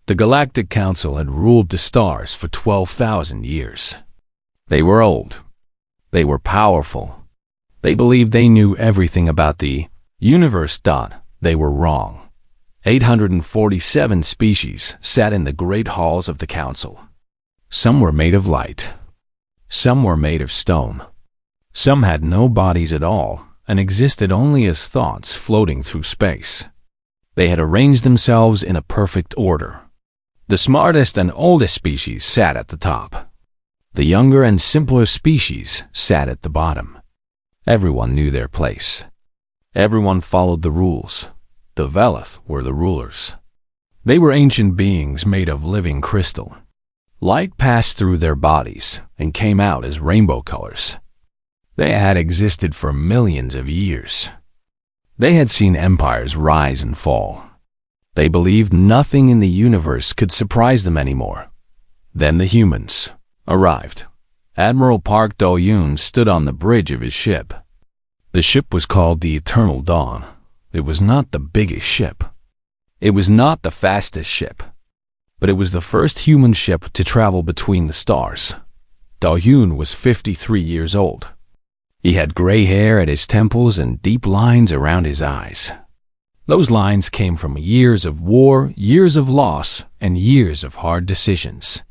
The Galactic Council had ruled the stars for 12,000 years. They were old. They were powerful. They believed they knew everything about the universe. They were wrong. 847 species sat in the great halls of the council. Some were made of light. Some were made of stone. Some had no bodies at all and existed only as thoughts floating through space. They had arranged themselves in a perfect order. The smartest and oldest species sat at the top. The younger and simpler species sat at the bottom. Everyone knew their place. Everyone followed the rules. The Velith were the rulers. They were ancient beings made of living crystal. Light passed through their bodies and came out as rainbow colors. They had existed for millions of years. They had seen empires rise and fall. They believed nothing in the universe could surprise them anymore. Then the humans arrived. Admiral Park Do-yoon stood on the bridge of his ship. The ship was called the Eternal Dawn. It was not the biggest ship. It was not the fastest ship. But it was the first human ship to travel between the stars. Do-yoon was 53 years old. He had gray hair at his temples and deep lines around his eyes. Those lines came from years of war, years of loss, and years of hard decisions.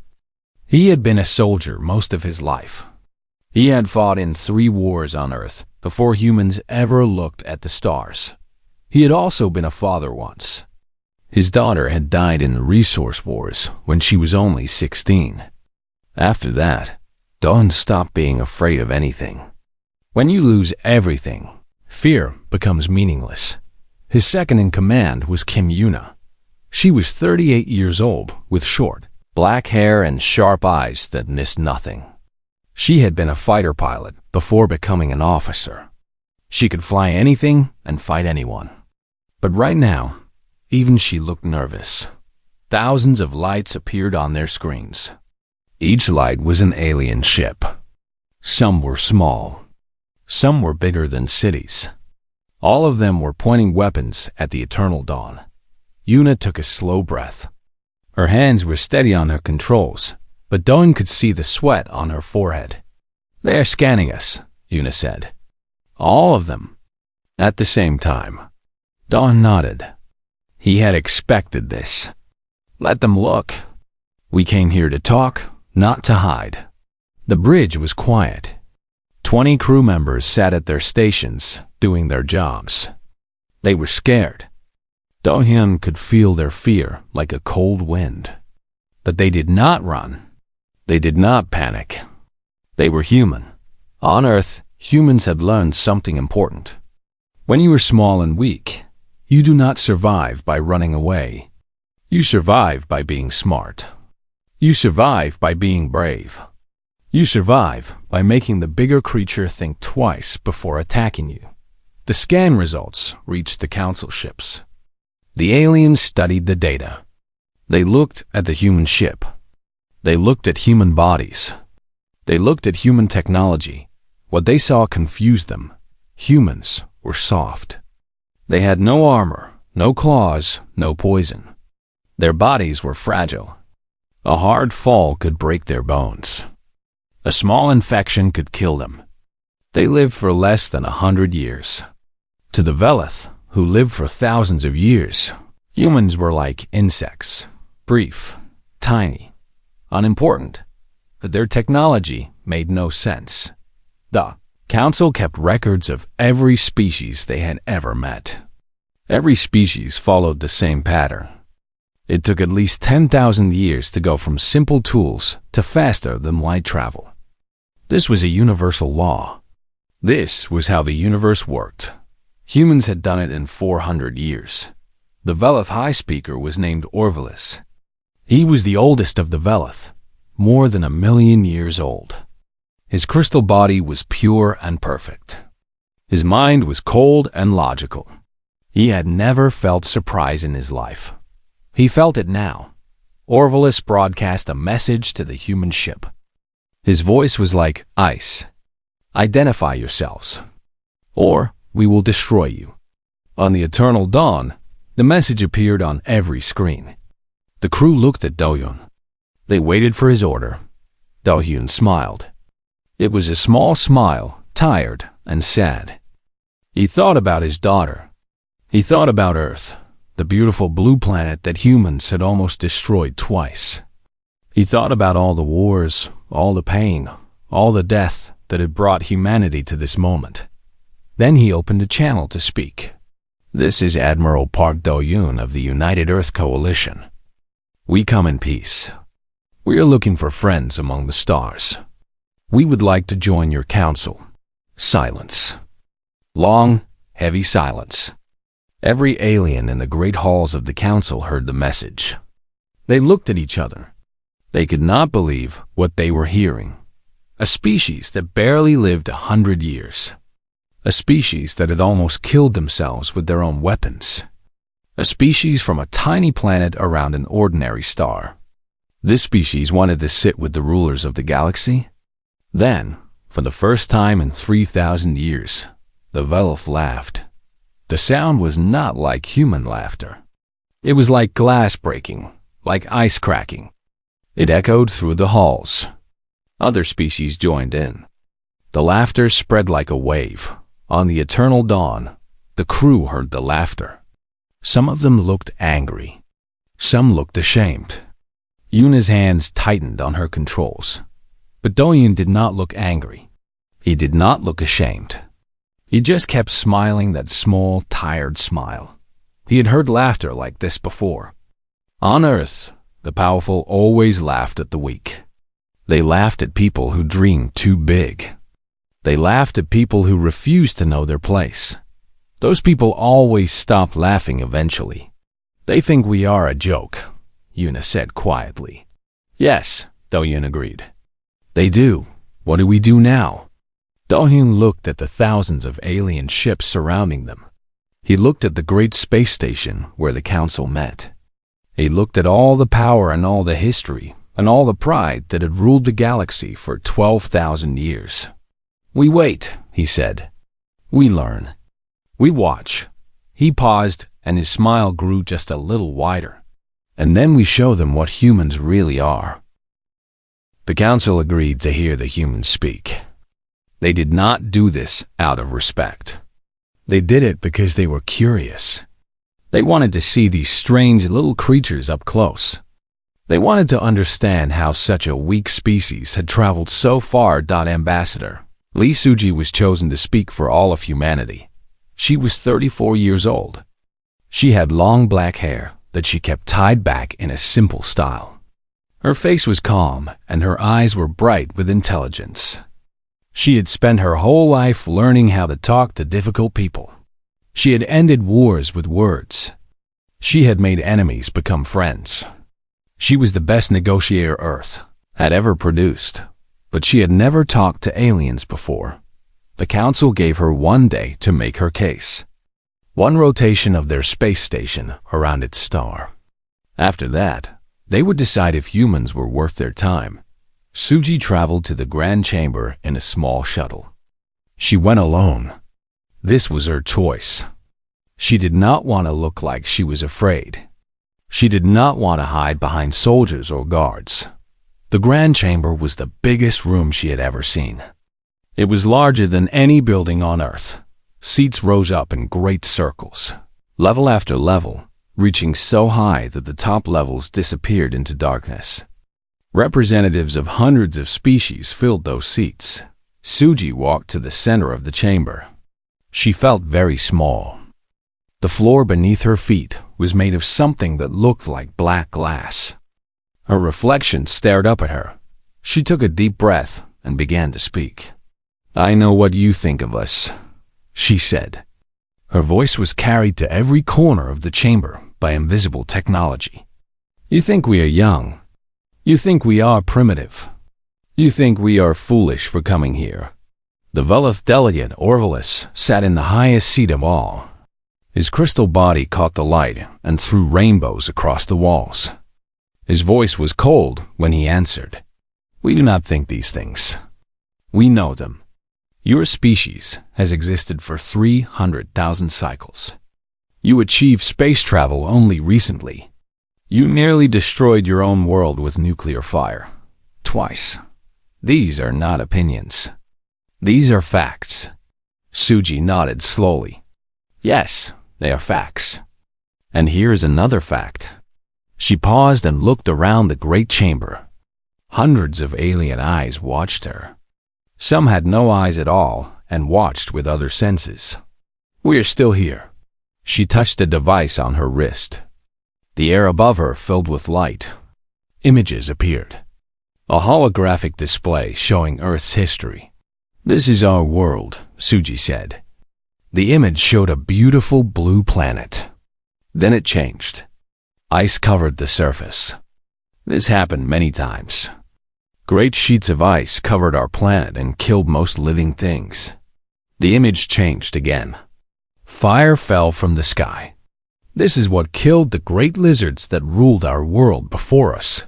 He had been a soldier most of his life. He had fought in 3 wars on Earth before humans ever looked at the stars. He had also been a father once. His daughter had died in the resource wars when she was only 16. After that, Dawn stopped being afraid of anything. When you lose everything, fear becomes meaningless. His second in command was Kim Yuna. She was 38 years old with short, black hair and sharp eyes that missed nothing. She had been a fighter pilot before becoming an officer. She could fly anything and fight anyone. But right now, even she looked nervous. Thousands of lights appeared on their screens. Each light was an alien ship. Some were small. Some were bigger than cities. All of them were pointing weapons at the Eternal Dawn. Yuna took a slow breath. Her hands were steady on her controls, but Dawn could see the sweat on her forehead. "They are scanning us," Yuna said. "All of them." At the same time, Dawn nodded. He had expected this. "Let them look. We came here to talk, not to hide." The bridge was quiet. 20 crew members sat at their stations, doing their jobs. They were scared. Do-hyun could feel their fear like a cold wind. But they did not run. They did not panic. They were human. On Earth, humans had learned something important. When you are small and weak, you do not survive by running away. You survive by being smart. You survive by being brave. You survive by making the bigger creature think twice before attacking you. The scan results reached the council ships. The aliens studied the data. They looked at the human ship. They looked at human bodies. They looked at human technology. What they saw confused them. Humans were soft. They had no armor, no claws, no poison. Their bodies were fragile. A hard fall could break their bones. A small infection could kill them. They lived for less than 100 years. To the Velith, who lived for thousands of years, humans were like insects, brief, tiny, unimportant, but their technology made no sense. The council kept records of every species they had ever met. Every species followed the same pattern. It took at least 10,000 years to go from simple tools to faster than light travel. This was a universal law. This was how the universe worked. Humans had done it in 400 years. The Velith High Speaker was named Orvillus. He was the oldest of the Velith, more than 1,000,000 years old. His crystal body was pure and perfect. His mind was cold and logical. He had never felt surprise in his life. He felt it now. Orvillus broadcast a message to the human ship. His voice was like ice. "Identify yourselves, or we will destroy you." On the Eternal Dawn, the message appeared on every screen. The crew looked at Do-hyun. They waited for his order. Do-hyun smiled. It was a small smile, tired and sad. He thought about his daughter. He thought about Earth, the beautiful blue planet that humans had almost destroyed twice. He thought about all the wars, all the pain, all the death that had brought humanity to this moment. Then he opened a channel to speak. This is Admiral Park Do-hyun of the United Earth Coalition. We come in peace. We are looking for friends among the stars. We would like to join your council. Silence. Long, heavy silence. Every alien in the great halls of the council heard the message. They looked at each other. They could not believe what they were hearing. A species that barely lived 100 years. A species that had almost killed themselves with their own weapons. A species from a tiny planet around an ordinary star. This species wanted to sit with the rulers of the galaxy. Then, for the first time in 3,000 years, the Velith laughed. The sound was not like human laughter. It was like glass breaking, like ice cracking. It echoed through the halls. Other species joined in. The laughter spread like a wave. On the eternal dawn, the crew heard the laughter. Some of them looked angry. Some looked ashamed. Yuna's hands tightened on her controls. But Do-hyun did not look angry. He did not look ashamed. He just kept smiling that small, tired smile. He had heard laughter like this before. On Earth, the powerful always laughed at the weak. They laughed at people who dreamed too big. They laughed at people who refused to know their place. Those people always stop laughing eventually. They think we are a joke, Yuna said quietly. Yes, Do-hyun agreed. They do. What do we do now? Do-hyun looked at the thousands of alien ships surrounding them. He looked at the great space station where the council met. He looked at all the power and all the history and all the pride that had ruled the galaxy for 12,000 years. We wait, he said. We learn. We watch. He paused, and his smile grew just a little wider. And then we show them what humans really are. The council agreed to hear the humans speak. They did not do this out of respect. They did it because they were curious. They wanted to see these strange little creatures up close. They wanted to understand how such a weak species had traveled so far. Ambassador Lee Suji was chosen to speak for all of humanity. She was 34 years old. She had long black hair that she kept tied back in a simple style. Her face was calm and her eyes were bright with intelligence. She had spent her whole life learning how to talk to difficult people. She had ended wars with words. She had made enemies become friends. She was the best negotiator Earth had ever produced, but she had never talked to aliens before. The council gave her 1 day to make her case. 1 rotation of their space station around its star. After that, they would decide if humans were worth their time. Suji traveled to the Grand Chamber in a small shuttle. She went alone. This was her choice. She did not want to look like she was afraid. She did not want to hide behind soldiers or guards. The Grand Chamber was the biggest room she had ever seen. It was larger than any building on Earth. Seats rose up in great circles, level after level, reaching so high that the top levels disappeared into darkness. Representatives of hundreds of species filled those seats. Suji walked to the center of the chamber. She felt very small. The floor beneath her feet was made of something that looked like black glass. Her reflection stared up at her. She took a deep breath and began to speak. I know what you think of us, she said. Her voice was carried to every corner of the chamber by invisible technology. You think we are young. You think we are primitive. You think we are foolish for coming here. The Velith delegate Orvelis sat in the highest seat of all. His crystal body caught the light and threw rainbows across the walls. His voice was cold when he answered. We do not think these things. We know them. Your species has existed for 300,000 cycles. You achieved space travel only recently. You nearly destroyed your own world with nuclear fire. Twice. These are not opinions. These are facts. Suji nodded slowly. Yes, they are facts. And here's another fact. She paused and looked around the great chamber. Hundreds of alien eyes watched her. Some had no eyes at all and watched with other senses. We're still here. She touched a device on her wrist. The air above her filled with light. Images appeared. A holographic display showing Earth's history. This is our world, Suji said. The image showed a beautiful blue planet. Then it changed. Ice covered the surface. This happened many times. Great sheets of ice covered our planet and killed most living things. The image changed again. Fire fell from the sky. This is what killed the great lizards that ruled our world before us.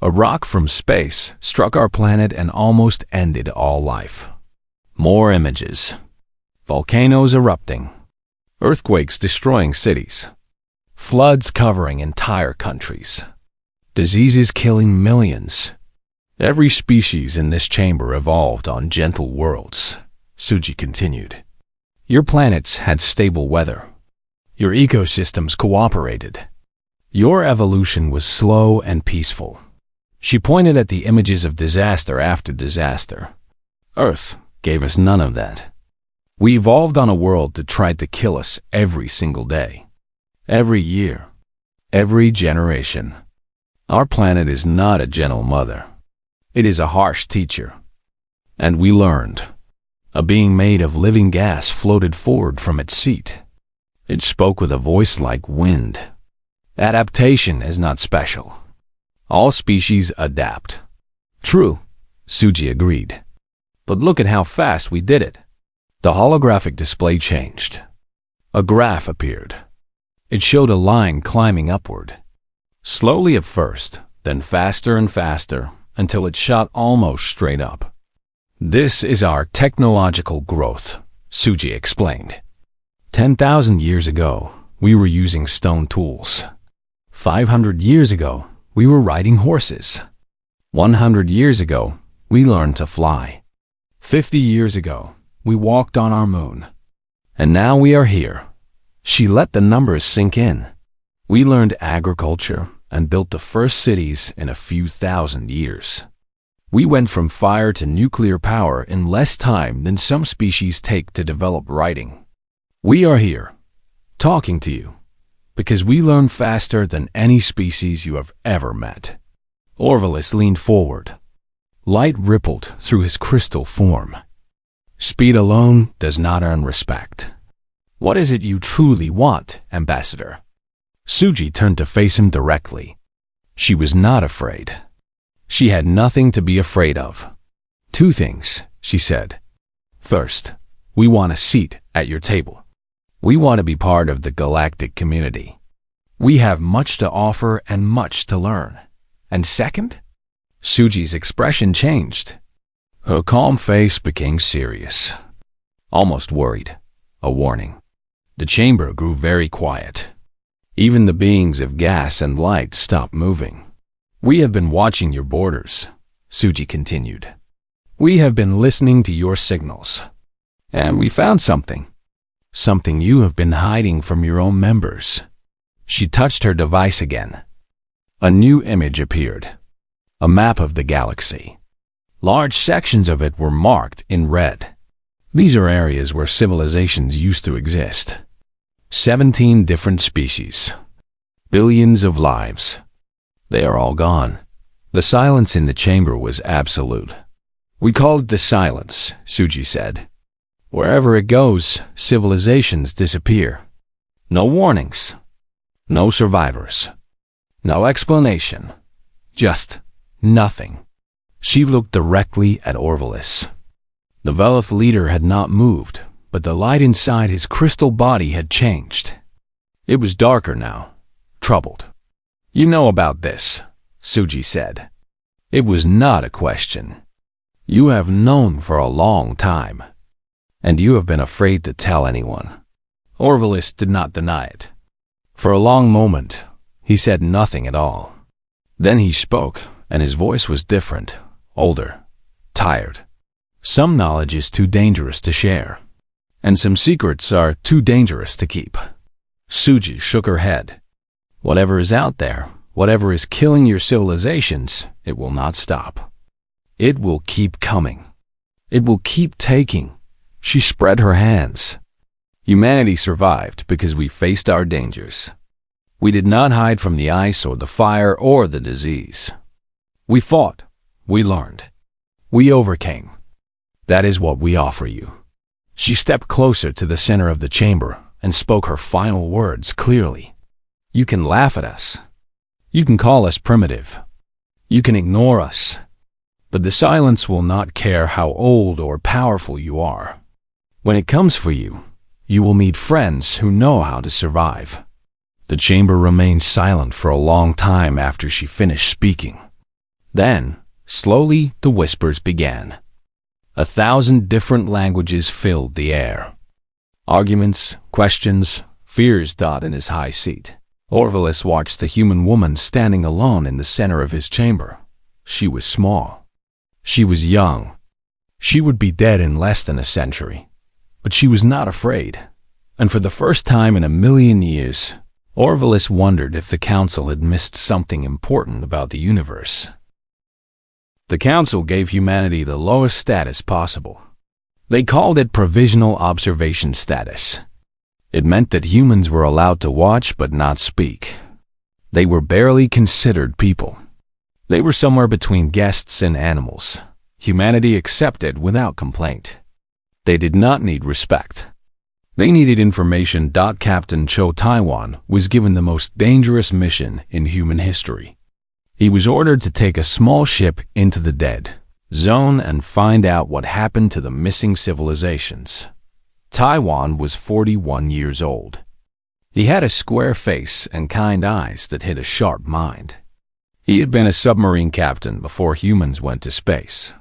A rock from space struck our planet and almost ended all life. More images. Volcanoes erupting. Earthquakes destroying cities. Floods covering entire countries. Diseases killing millions. Every species in this chamber evolved on gentle worlds, Suji continued. Your planets had stable weather. Your ecosystems cooperated. Your evolution was slow and peaceful. She pointed at the images of disaster after disaster. Earth gave us none of that. We evolved on a world that tried to kill us every single day. Every year. Every generation. Our planet is not a gentle mother. It is a harsh teacher. And we learned. A being made of living gas floated forward from its seat. It spoke with a voice like wind. Adaptation is not special. All species adapt. True, Suji agreed. But look at how fast we did it. The holographic display changed. A graph appeared. It showed a line climbing upward. Slowly at first, then faster and faster, until it shot almost straight up. This is our technological growth, Suji explained. 10,000 years ago, we were using stone tools. 500 years ago, we were riding horses. 100 years ago, we learned to fly. 50 years ago, we walked on our moon. And now we are here. She let the numbers sink in. We learned agriculture and built the first cities in a few thousand years. We went from fire to nuclear power in less time than some species take to develop writing. We are here, talking to you, because we learn faster than any species you have ever met. Orvillus leaned forward. Light rippled through his crystal form. Speed alone does not earn respect. What is it you truly want, Ambassador? Suji turned to face him directly. She was not afraid. She had nothing to be afraid of. 2 things, she said. First, we want a seat at your table. We want to be part of the galactic community. We have much to offer and much to learn. And second? Suji's expression changed. Her calm face became serious. Almost worried. A warning. The chamber grew very quiet. Even the beings of gas and light stopped moving. We have been watching your borders, Suji continued. We have been listening to your signals. And we found something. Something you have been hiding from your own members. She touched her device again. A new image appeared. A map of the galaxy. Large sections of it were marked in red. These are areas where civilizations used to exist. 17 different species. Billions of lives. They are all gone. The silence in the chamber was absolute. We call it the silence, Suji said. Wherever it goes, civilizations disappear. No warnings. No survivors. No explanation. Just nothing. She looked directly at Orvillus. The Velith leader had not moved, but the light inside his crystal body had changed. It was darker now, troubled. You know about this, Suji said. It was not a question. You have known for a long time, and you have been afraid to tell anyone. Orvillus did not deny it. For a long moment, He said nothing at all. Then he spoke, and his voice was different, older, tired. Some knowledge is too dangerous to share, and some secrets are too dangerous to keep. Suji shook her head. Whatever is out there, whatever is killing your civilizations, it will not stop. It will keep coming. It will keep taking. She spread her hands. Humanity survived because we faced our dangers. We did not hide from the ice or the fire or the disease. We fought. We learned. We overcame. That is what we offer you. She stepped closer to the center of the chamber and spoke her final words clearly. You can laugh at us. You can call us primitive. You can ignore us. But the silence will not care how old or powerful you are. When it comes for you, you will meet friends who know how to survive. The chamber remained silent for a long time after she finished speaking. Then, slowly, the whispers began. 1,000 different languages filled the air. Arguments, questions, fears dot in his high seat. Orvilis watched the human woman standing alone in the center of his chamber. She was small. She was young. She would be dead in less than a century. But she was not afraid. And for the first time in a million years, Orvilis wondered if the Council had missed something important about the universe. The Council gave humanity the lowest status possible. They called it Provisional Observation Status. It meant that humans were allowed to watch but not speak. They were barely considered people. They were somewhere between guests and animals. Humanity accepted without complaint. They did not need respect. They needed information. Captain Cho Taiwan was given the most dangerous mission in human history. He was ordered to take a small ship into the dead zone and find out what happened to the missing civilizations. Taiwan was 41 years old. He had a square face and kind eyes that hid a sharp mind. He had been a submarine captain before humans went to space.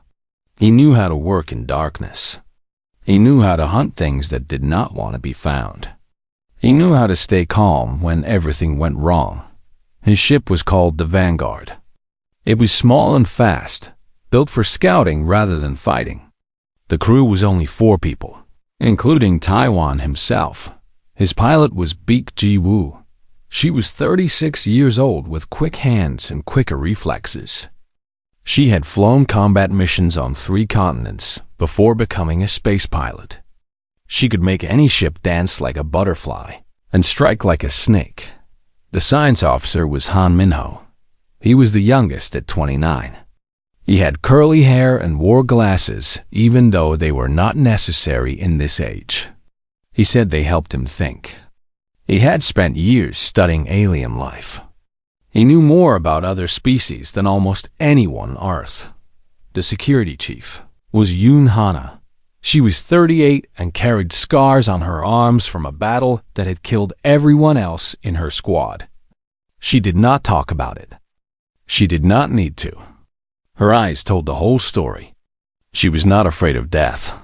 He knew how to work in darkness. He knew how to hunt things that did not want to be found. He knew how to stay calm when everything went wrong. His ship was called the Vanguard. It was small and fast, built for scouting rather than fighting. The crew was only 4 people, including Taiwan himself. His pilot was Beek Ji-woo. She was 36 years old with quick hands and quicker reflexes. She had flown combat missions on 3 continents before becoming a space pilot. She could make any ship dance like a butterfly and strike like a snake. The science officer was Han Minho. He was the youngest at 29. He had curly hair and wore glasses, even though they were not necessary in this age. He said they helped him think. He had spent years studying alien life. He knew more about other species than almost anyone on Earth. The security chief was Yoon Hana. She was 38 and carried scars on her arms from a battle that had killed everyone else in her squad. She did not talk about it. She did not need to. Her eyes told the whole story. She was not afraid of death.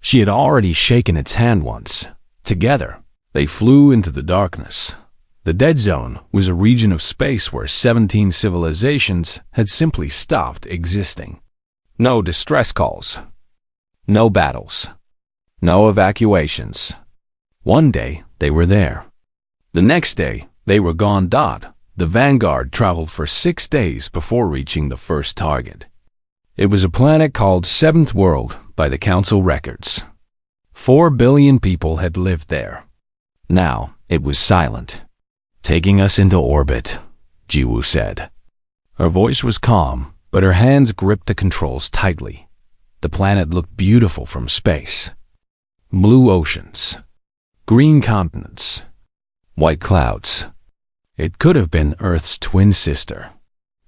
She had already shaken its hand once. Together, they flew into the darkness. The Dead Zone was a region of space where 17 civilizations had simply stopped existing. No distress calls. No battles. No evacuations. One day, they were there. The next day, they were gone. The Vanguard traveled for 6 days before reaching the first target. It was a planet called Seventh World by the Council records. 4 billion people had lived there. Now, it was silent. Taking us into orbit, Jiwoo said. Her voice was calm, but her hands gripped the controls tightly. The planet looked beautiful from space. Blue oceans, green continents, white clouds. It could have been Earth's twin sister.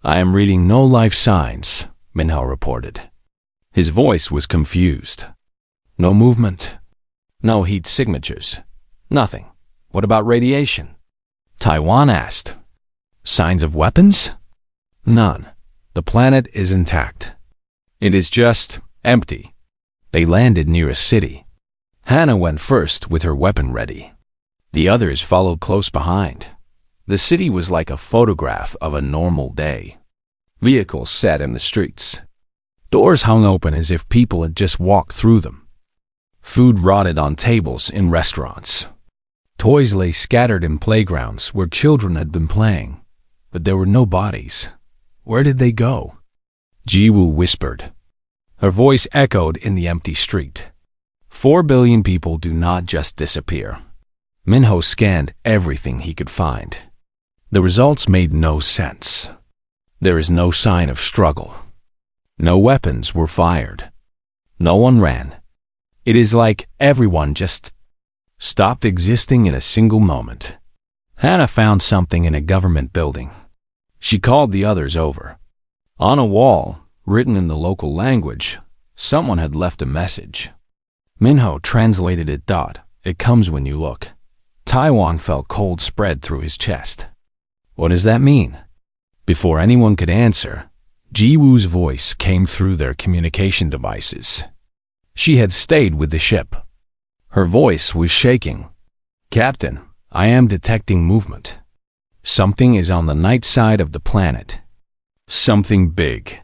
I am reading no life signs, Minho reported. His voice was confused. No movement. No heat signatures. Nothing. What about radiation? Taiwan asked. Signs of weapons? None. The planet is intact. It is just empty. They landed near a city. Hannah went first with her weapon ready. The others followed close behind. The city was like a photograph of a normal day. Vehicles sat in the streets. Doors hung open as if people had just walked through them. Food rotted on tables in restaurants. Toys lay scattered in playgrounds where children had been playing, but there were no bodies. Where did they go? Ji-woo whispered. Her voice echoed in the empty street. 4 billion people do not just disappear. Minho scanned everything he could find. The results made no sense. There is no sign of struggle. No weapons were fired. No one ran. It is like everyone just stopped existing in a single moment. Hannah found something in a government building. She called the others over. On a wall, written in the local language, someone had left a message. Minho translated it. It comes when you look. Taiwan felt cold spread through his chest. What does that mean? Before anyone could answer, Ji-woo's voice came through their communication devices. She had stayed with the ship. Her voice was shaking. Captain, I am detecting movement. Something is on the night side of the planet. Something big.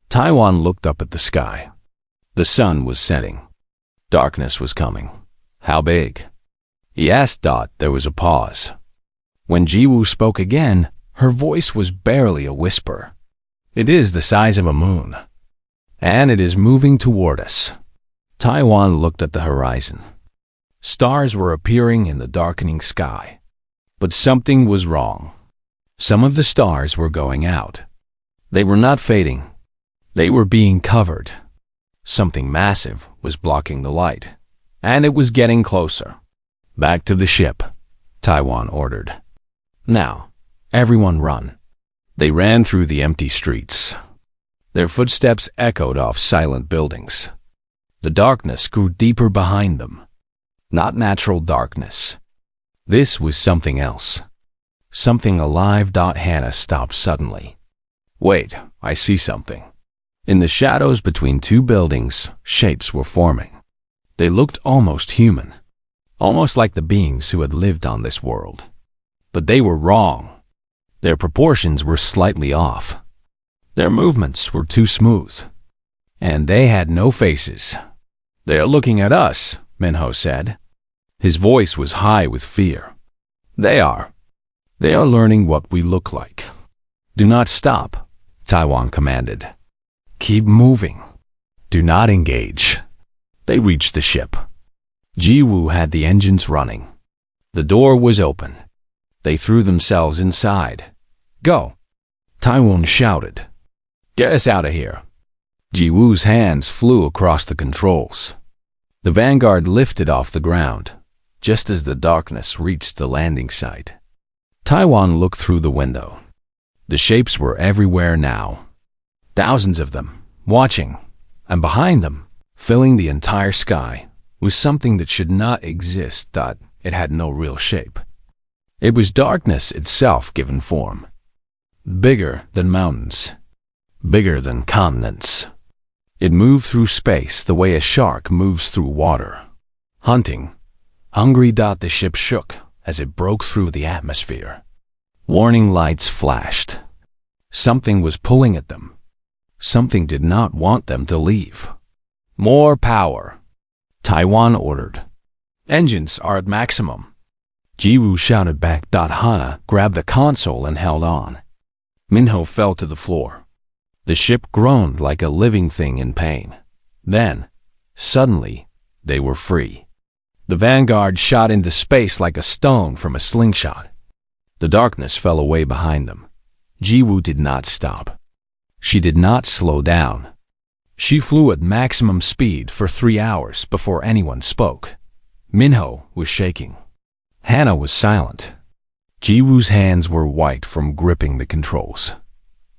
Taiwan looked up at the sky. The sun was setting. Darkness was coming. How big? He asked. There was a pause. When Ji-woo spoke again, her voice was barely a whisper. It is the size of a moon. And it is moving toward us. Taiwan looked at the horizon. Stars were appearing in the darkening sky. But something was wrong. Some of the stars were going out. They were not fading. They were being covered. Something massive was blocking the light, and it was getting closer. Back to the ship, Taiwan ordered. Now, everyone run. They ran through the empty streets. Their footsteps echoed off silent buildings. The darkness grew deeper behind them. Not natural darkness. This was something else. Something alive. Hannah stopped suddenly. Wait, I see something. In the shadows between two buildings, shapes were forming. They looked almost human, almost like the beings who had lived on this world. But they were wrong. Their proportions were slightly off. Their movements were too smooth. And they had no faces. They are looking at us, Minho said. His voice was high with fear. They are learning what we look like. Do not stop, Taiwan commanded. Keep moving. Do not engage. They reached the ship. Ji-woo had the engines running. The door was open. They threw themselves inside. Go! Taiwan shouted. Get us out of here. Ji-woo's hands flew across the controls. The Vanguard lifted off the ground, just as the darkness reached the landing site. Taiwan looked through the window. The shapes were everywhere now. Thousands of them, watching, and behind them, filling the entire sky, was something that should not exist. It had no real shape. It was darkness itself given form. Bigger than mountains. Bigger than continents. It moved through space the way a shark moves through water. Hunting. Hungry. The ship shook as it broke through the atmosphere. Warning lights flashed. Something was pulling at them. Something did not want them to leave. More power, Taiwan ordered. Engines are at maximum. Ji-woo shouted back. Hana grabbed the console and held on. Minho fell to the floor. The ship groaned like a living thing in pain. Then, suddenly, they were free. The Vanguard shot into space like a stone from a slingshot. The darkness fell away behind them. Ji-woo did not stop. She did not slow down. She flew at maximum speed for 3 hours before anyone spoke. Minho was shaking. Hannah was silent. Ji-woo's hands were white from gripping the controls.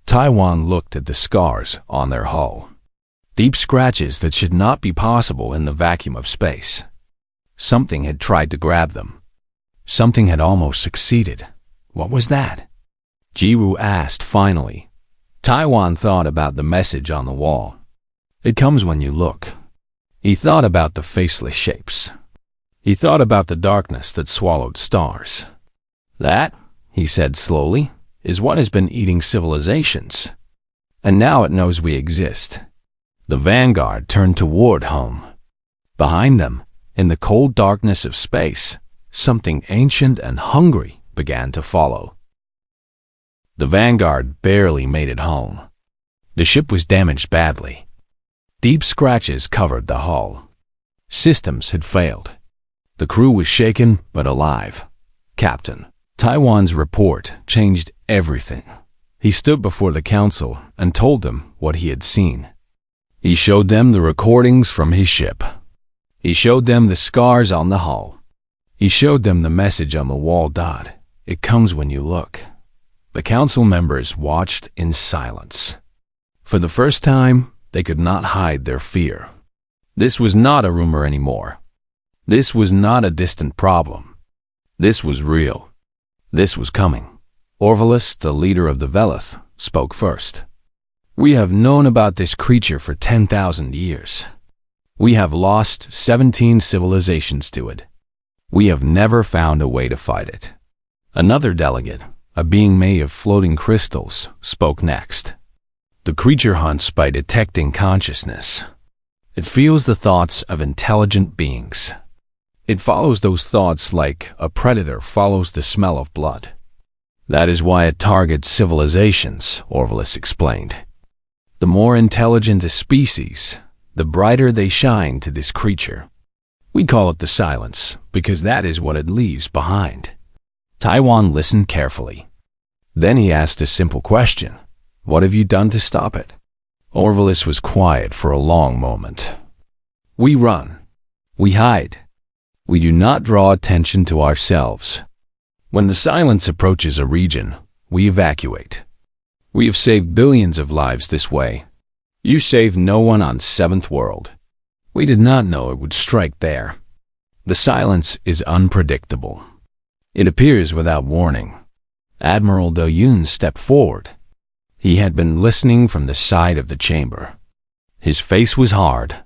Taiwan looked at the scars on their hull. Deep scratches that should not be possible in the vacuum of space. Something had tried to grab them. Something had almost succeeded. What was that? Ji-woo asked finally. Taiwan thought about the message on the wall. It comes when you look. He thought about the faceless shapes. He thought about the darkness that swallowed stars. That he said slowly, is what has been eating civilizations. And now it knows we exist. The vanguard turned toward home. Behind them, in the cold darkness of space, something ancient and hungry began to follow. The vanguard barely made it home. The ship was damaged badly. Deep scratches covered the hull. Systems had failed. The crew was shaken but alive. Captain Taiwan's report changed everything. He stood before the council and told them what he had seen. He showed them the recordings from his ship. He showed them the scars on the hull. He showed them the message on the wall. It comes when you look. The council members watched in silence. For the first time, they could not hide their fear. This was not a rumor anymore. This was not a distant problem. This was real. This was coming. Orvilus, the leader of the Velith, spoke first. We have known about this creature for 10,000 years. We have lost 17 civilizations to it. We have never found a way to fight it. Another delegate, a being made of floating crystals, spoke next. The creature hunts by detecting consciousness. It feels the thoughts of intelligent beings. It follows those thoughts like a predator follows the smell of blood. That is why it targets civilizations, Orvilus explained. The more intelligent a species, the brighter they shine to this creature. We call it the silence, because that is what it leaves behind. Taiwan listened carefully. Then he asked a simple question. What have you done to stop it? Orvilus was quiet for a long moment. We run. We hide. We do not draw attention to ourselves. When the silence approaches a region, we evacuate. We have saved billions of lives this way. You saved no one on Seventh World. We did not know it would strike there. The silence is unpredictable. It appears without warning. Admiral Do Yoon stepped forward. He had been listening from the side of the chamber. His face was hard.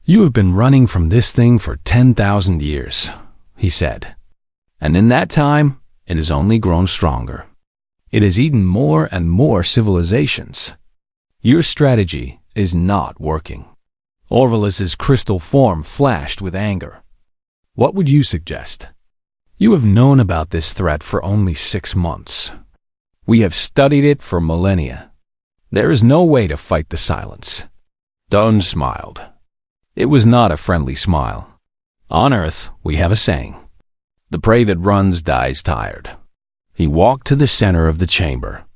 You have been running from this thing for 10,000 years, he said. And in that time, it has only grown stronger. It has eaten more and more civilizations. Your strategy is not working. Orvilus's crystal form flashed with anger. What would you suggest? You have known about this threat for only 6 months. We have studied it for millennia. There is no way to fight the silence. Don smiled. It was not a friendly smile. On Earth, we have a saying. The prey that runs dies tired. He walked to the center of the chamber.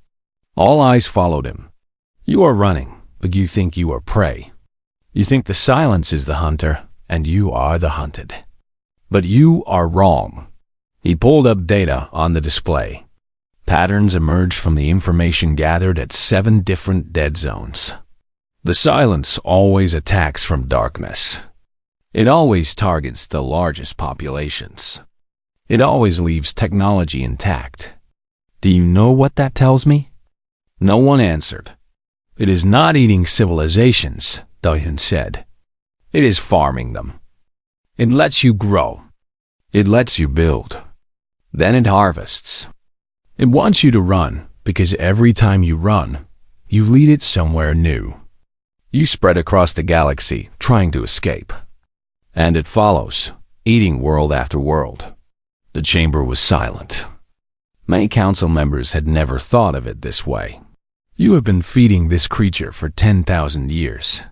All eyes followed him. You are running, but you think you are prey. You think the silence is the hunter, and you are the hunted. But you are wrong. He pulled up data on the display. Patterns emerged from the information gathered at 7 different dead zones. The silence always attacks from darkness. It always targets the largest populations. It always leaves technology intact. Do you know what that tells me? No one answered. It is not eating civilizations, Do Yoon said. It is farming them. It lets you grow. It lets you build. Then it harvests. It wants you to run, because every time you run, you lead it somewhere new. You spread across the galaxy, trying to escape. And it follows, eating world after world. The chamber was silent. Many council members had never thought of it this way. You have been feeding this creature for 10,000 years,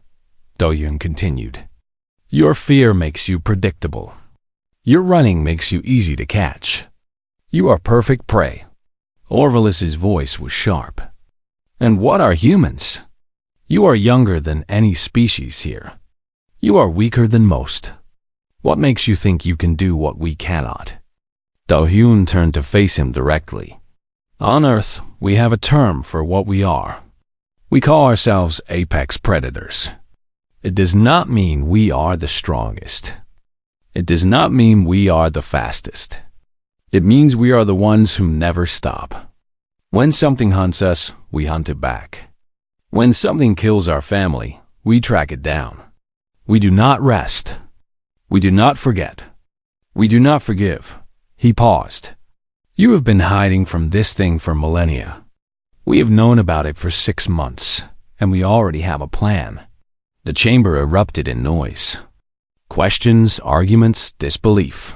Do Yoon continued. Your fear makes you predictable. Your running makes you easy to catch. You are perfect prey. Orvilus's voice was sharp. And what are humans? You are younger than any species here. You are weaker than most. What makes you think you can do what we cannot? Do Yoon turned to face him directly. On Earth, we have a term for what we are. We call ourselves apex predators. It does not mean we are the strongest. It does not mean we are the fastest. It means we are the ones who never stop. When something hunts us, we hunt it back. When something kills our family, we track it down. We do not rest. We do not forget. We do not forgive. He paused. You have been hiding from this thing for millennia. We have known about it for 6 months, and we already have a plan." The chamber erupted in noise. Questions, arguments, disbelief.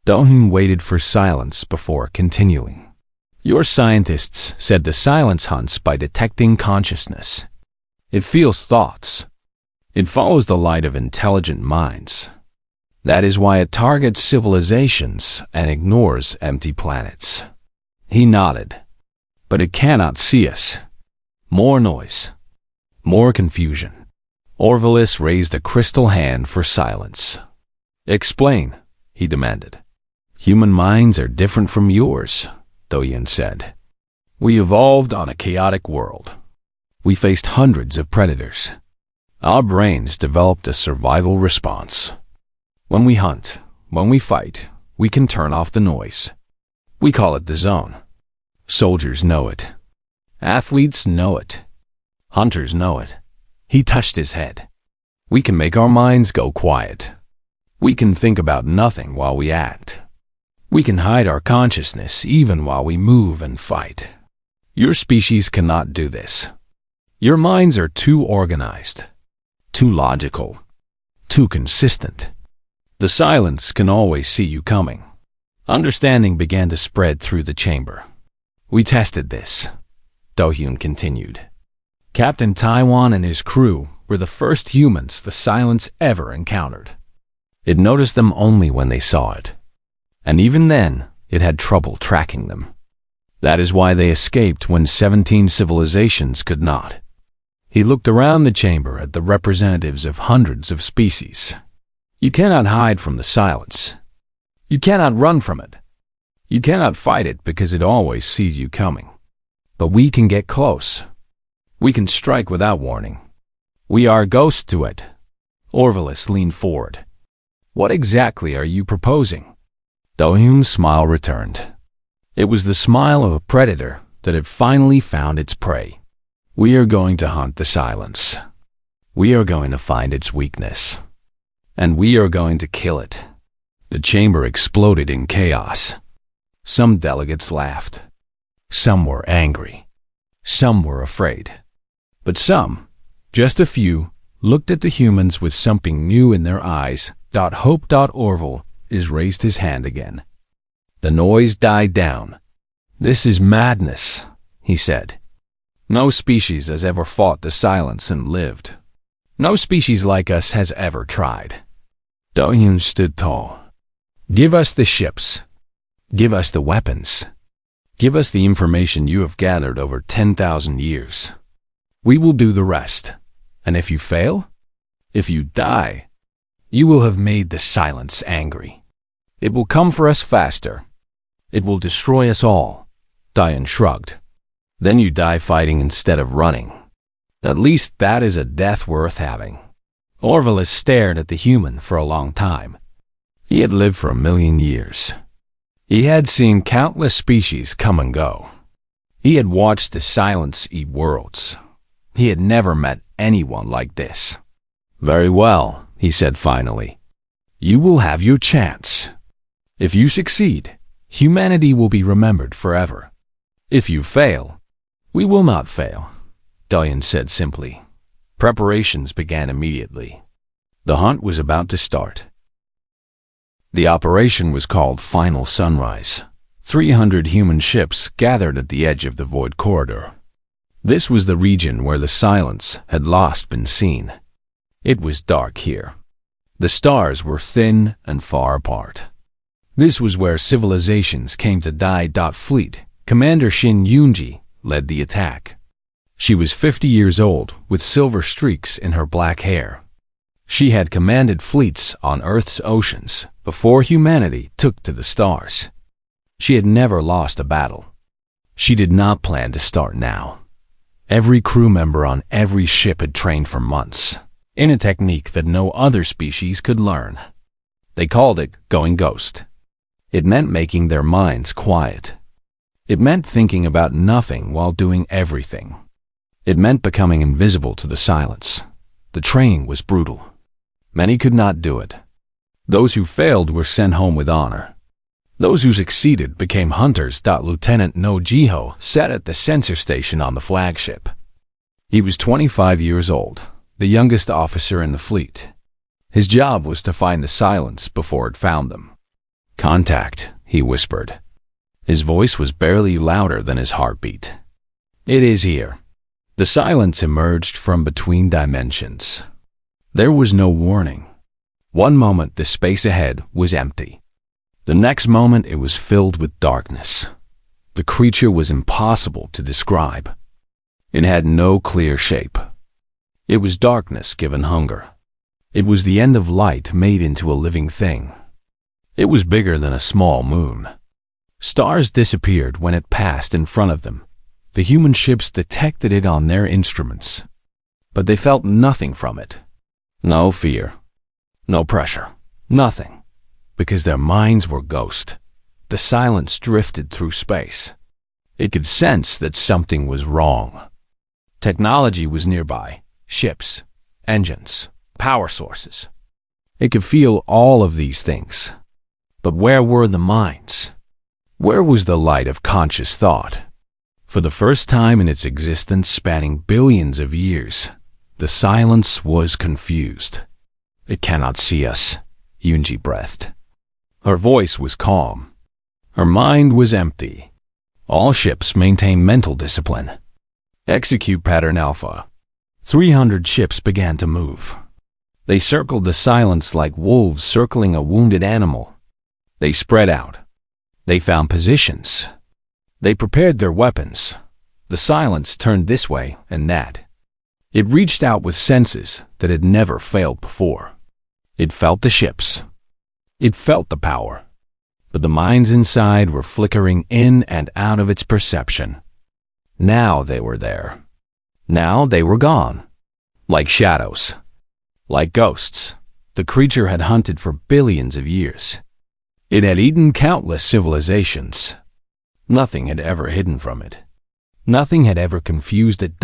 Do-hyun waited for silence before continuing. "Your scientists said the silence hunts by detecting consciousness. It feels thoughts. It follows the light of intelligent minds. That is why it targets civilizations and ignores empty planets." He nodded. "But it cannot see us." More noise. More confusion. Orville raised a crystal hand for silence. "Explain," he demanded. "Human minds are different from yours," Do-hyun said. "We evolved on a chaotic world. We faced hundreds of predators. Our brains developed a survival response. When we hunt, when we fight, we can turn off the noise. We call it the zone. Soldiers know it. Athletes know it. Hunters know it." He touched his head. "We can make our minds go quiet. We can think about nothing while we act. We can hide our consciousness even while we move and fight. Your species cannot do this. Your minds are too organized, too logical, too consistent. The silence can always see you coming." Understanding began to spread through the chamber. "We tested this," Do-hyun continued. "Captain Taiwan and his crew were the first humans the silence ever encountered. It noticed them only when they saw it. And even then, it had trouble tracking them. That is why they escaped when 17 civilizations could not." He looked around the chamber at the representatives of hundreds of species. "You cannot hide from the silence. You cannot run from it. You cannot fight it because it always sees you coming. But we can get close. We can strike without warning. We are a ghost to it." Orville leaned forward. "What exactly are you proposing?" Do-hyun's smile returned. It was the smile of a predator that had finally found its prey. "We are going to hunt the silence. We are going to find its weakness. And we are going to kill it." The chamber exploded in chaos. Some delegates laughed. Some were angry. Some were afraid. But some, just a few, looked at the humans with something new in their eyes. Hope. Orville raised his hand again. The noise died down. "This is madness," he said. "No species has ever fought the silence and lived. No species like us has ever tried." Do-hyun stood tall. "Give us the ships. Give us the weapons. Give us the information you have gathered over 10,000 years. We will do the rest. And if you fail, if you die, you will have made the silence angry. It will come for us faster. It will destroy us all." Do-hyun shrugged. "Then you die fighting instead of running. At least that is a death worth having." Orville stared at the human for a long time. He had lived for 1,000,000 years. He had seen countless species come and go. He had watched the silence eat worlds. He had never met anyone like this. "Very well," he said finally. "You will have your chance. If you succeed, humanity will be remembered forever. If you fail, we will not fail," Do-hyun said simply. Preparations began immediately. The hunt was about to start. The operation was called Final Sunrise. 300 human ships gathered at the edge of the Void Corridor. This was the region where the silence had last been seen. It was dark here. The stars were thin and far apart. This was where civilizations came to die. Fleet Commander Shin Yoonji led the attack. She was 50 years old with silver streaks in her black hair. She had commanded fleets on Earth's oceans before humanity took to the stars. She had never lost a battle. She did not plan to start now. Every crew member on every ship had trained for months in a technique that no other species could learn. They called it going ghost. It meant making their minds quiet. It meant thinking about nothing while doing everything. It meant becoming invisible to the silence. The training was brutal. Many could not do it. Those who failed were sent home with honor. Those who succeeded became hunters. Lieutenant No Jiho sat at the sensor station on the flagship. He was 25 years old, the youngest officer in the fleet. His job was to find the silence before it found them. "Contact," he whispered. His voice was barely louder than his heartbeat. "It is here." The silence emerged from between dimensions. There was no warning. One moment the space ahead was empty. The next moment it was filled with darkness. The creature was impossible to describe. It had no clear shape. It was darkness given hunger. It was the end of light made into a living thing. It was bigger than a small moon. Stars disappeared when it passed in front of them. The human ships detected it on their instruments, but they felt nothing from it. No fear, no pressure, nothing, because their minds were ghost. The silence drifted through space. It could sense that something was wrong. Technology was nearby, ships, engines, power sources. It could feel all of these things. But where were the minds? Where was the light of conscious thought? For the first time in its existence spanning billions of years, the silence was confused. "It cannot see us," Yunji breathed. Her voice was calm. Her mind was empty. All ships maintain mental discipline. Execute pattern Alpha. 300 ships began to move. They circled the silence like wolves circling a wounded animal. They spread out. They found positions. They prepared their weapons. The silence turned this way and that. It reached out with senses that had never failed before. It felt the ships. It felt the power. But the minds inside were flickering in and out of its perception. Now they were there. Now they were gone. Like shadows. Like ghosts. The creature had hunted for billions of years. It had eaten countless civilizations. Nothing had ever hidden from it. Nothing had ever confused it.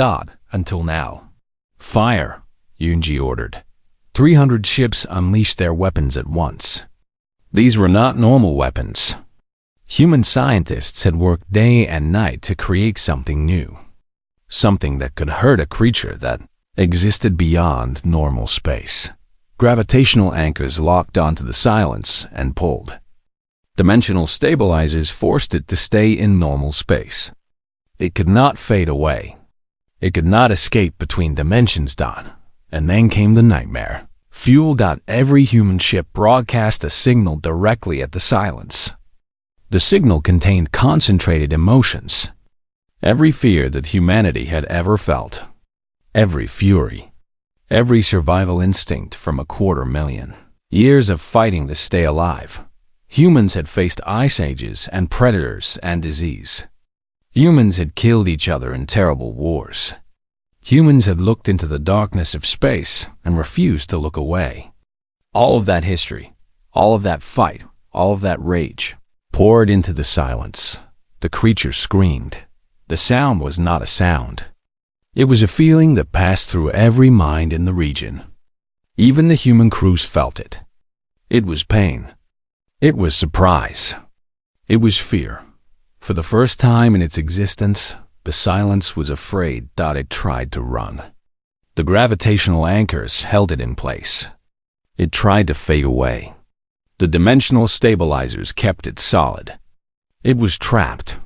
Until now. "Fire," Yunji ordered. 300 ships unleashed their weapons at once. These were not normal weapons. Human scientists had worked day and night to create something new. Something that could hurt a creature that existed beyond normal space. Gravitational anchors locked onto the silence and pulled. Dimensional stabilizers forced it to stay in normal space. It could not fade away. It could not escape between dimensions. And then came the nightmare. Fuel. Every human ship broadcast a signal directly at the silence. The signal contained concentrated emotions. Every fear that humanity had ever felt. Every fury. Every survival instinct from 250,000 years of fighting to stay alive. Humans had faced ice ages and predators and disease. Humans had killed each other in terrible wars. Humans had looked into the darkness of space and refused to look away. All of that history, all of that fight, all of that rage, poured into the silence. The creature screamed. The sound was not a sound. It was a feeling that passed through every mind in the region. Even the human crews felt it. It was pain. It was surprise. It was fear. For the first time in its existence, the silence was afraid. It tried to run. The gravitational anchors held it in place. It tried to fade away. The dimensional stabilizers kept it solid. It was trapped.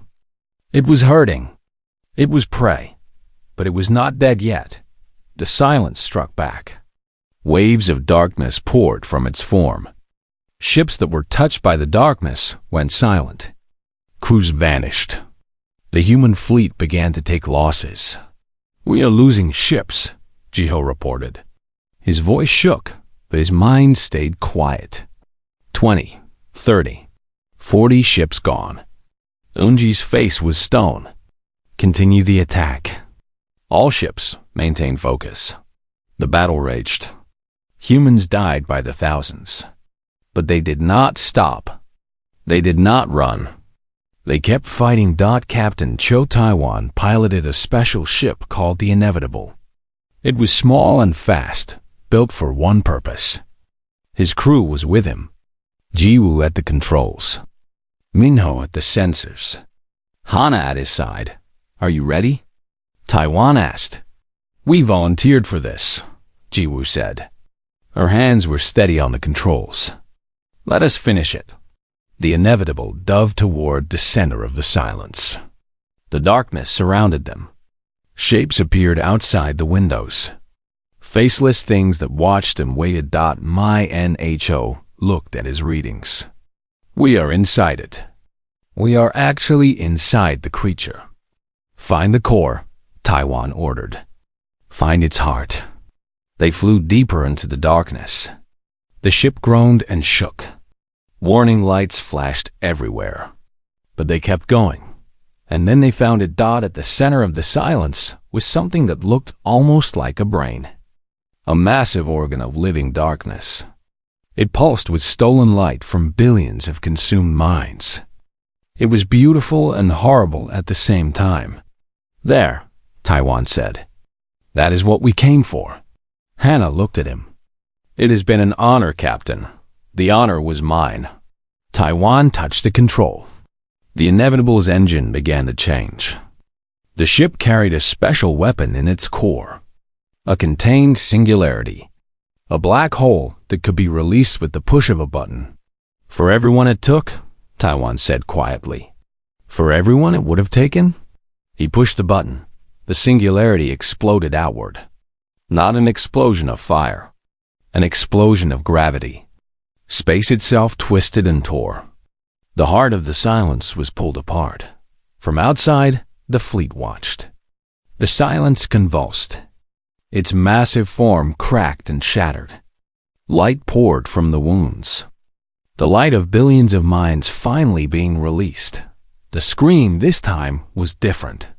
It was hurting. It was prey. But it was not dead yet. The silence struck back. Waves of darkness poured from its form. Ships that were touched by the darkness went silent. Crews vanished. The human fleet began to take losses. "We are losing ships," Jiho reported. His voice shook, but his mind stayed quiet. 20, 30, 40 ships gone. Unji's face was stone. "Continue the attack." All ships maintained focus. The battle raged. Humans died by the thousands. But they did not stop. They did not run. They kept fighting. Captain Cho Taiwan piloted a special ship called the Inevitable. It was small and fast, built for one purpose. His crew was with him. Jiwoo at the controls. Minho at the sensors, Hana at his side. "Are you ready?" Taiwan asked. "We volunteered for this," Jiwoo said. Her hands were steady on the controls. "Let us finish it." The inevitable dove toward the center of the silence. The darkness surrounded them. Shapes appeared outside the windows. Faceless things that watched and waited. Minho looked at his readings. "We are inside it. We are actually inside the creature. Find the core," Taiwan ordered. "Find its heart." They flew deeper into the darkness. The ship groaned and shook. Warning lights flashed everywhere. But they kept going. And then they found it. At the center of the silence was something that looked almost like a brain. A massive organ of living darkness. It pulsed with stolen light from billions of consumed minds. It was beautiful and horrible at the same time. "There," Taiwan said. "That is what we came for." Hannah looked at him. "It has been an honor, Captain. The honor was mine." Taiwan touched the control. The Inevitable's engine began to change. The ship carried a special weapon in its core. A contained singularity. A black hole that could be released with the push of a button. "For everyone it took," Taiwan said quietly. "For everyone it would have taken?" He pushed the button. The singularity exploded outward. Not an explosion of fire. An explosion of gravity. Space itself twisted and tore. The heart of the silence was pulled apart. From outside, the fleet watched. The silence convulsed. Its massive form cracked and shattered. Light poured from the wounds. The light of billions of minds finally being released. The scream this time was different.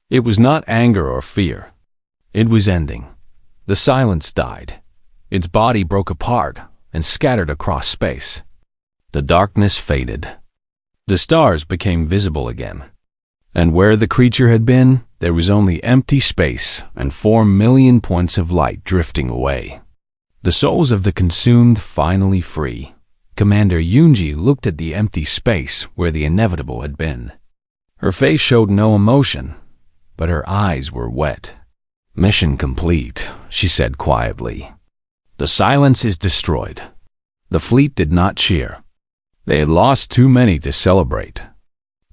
It was not anger or fear. It was ending. The silence died. Its body broke apart and scattered across space. The darkness faded. The stars became visible again. And where the creature had been, there was only empty space and 4 million points of light drifting away. The souls of the consumed finally free. Commander Yoonji looked at the empty space where the Inevitable had been. Her face showed no emotion, but her eyes were wet. "Mission complete," she said quietly. "The silence is destroyed." The fleet did not cheer. They had lost too many to celebrate.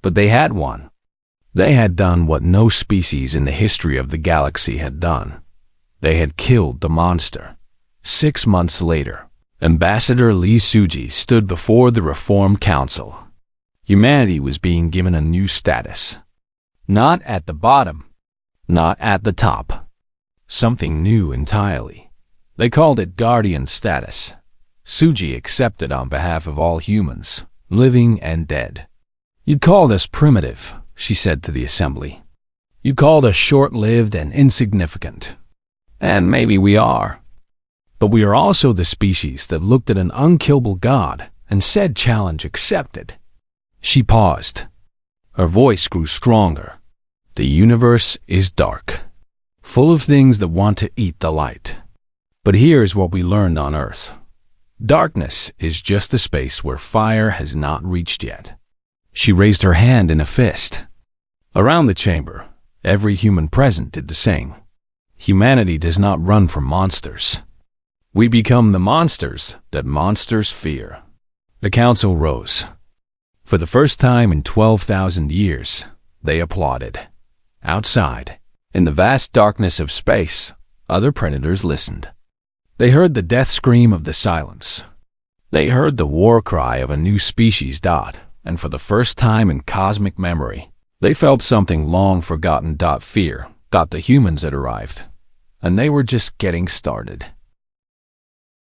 But they had won. They had done what no species in the history of the galaxy had done. They had killed the monster. 6 months later, Ambassador Lee Suji stood before the Reform Council. Humanity was being given a new status. Not at the bottom. Not at the top. Something new entirely. They called it Guardian status. Suji accepted on behalf of all humans, living and dead. "You'd called us primitive," she said to the assembly. "You called us short-lived and insignificant. And maybe we are. But we are also the species that looked at an unkillable god and said challenge accepted." She paused. Her voice grew stronger. "The universe is dark, full of things that want to eat the light. But here's what we learned on Earth. Darkness is just a space where fire has not reached yet." She raised her hand in a fist. Around the chamber, every human present did the same. Humanity does not run from monsters. We become the monsters that monsters fear. The council rose. For the first time in 12,000 years, they applauded. Outside, in the vast darkness of space, other predators listened. They heard the death scream of the silence. They heard the war cry of a new species. And for the first time in cosmic memory, they felt something long forgotten. Fear got the humans that arrived. And they were just getting started.